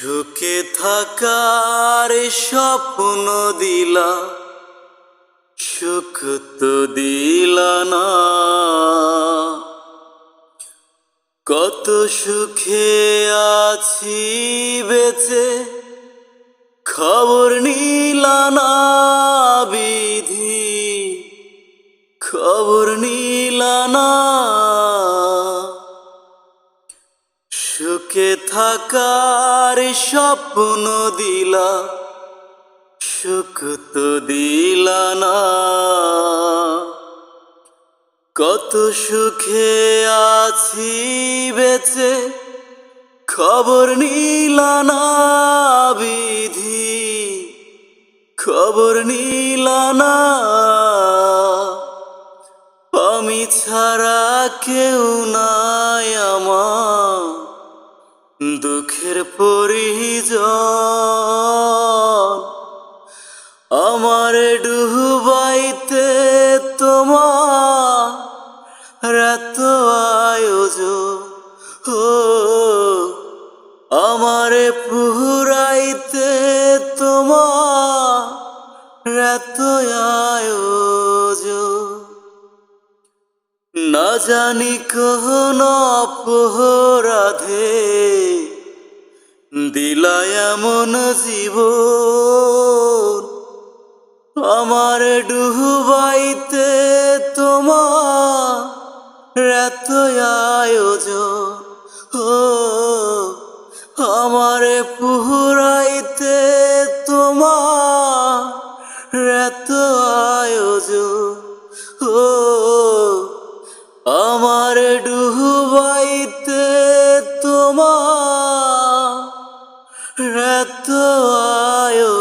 সুখে থাকার স্বপ্ন দিলা, সুখ তো দিলা না। কত সুখে আছি বেঁচে, খবর নিলা না বিধি, খবর নিলা না। সুখে থাকার স্বপ্ন দিলা, সুখ তো দিলা না। কত সুখে আছি বেঁচে, খবর নিলা না বিধি, খবর নিলা না। আমি ছাড়া কেউ নাই আমার, দুঃখের পরিজন। আমার ডুবাইতে তোমার এত আয়োজন, ও আমার পুরাইতে তোমার এত আয়োজন। না জানি কোন অপরাধে দিলা এমন জীবন, আমার ডুবাইতে তোমার এত আয়োজন। ও আমার পুরাইতে তোমার এত আয়োজন। ও আমার ডুবাইতে তোমার এত আয়োজন।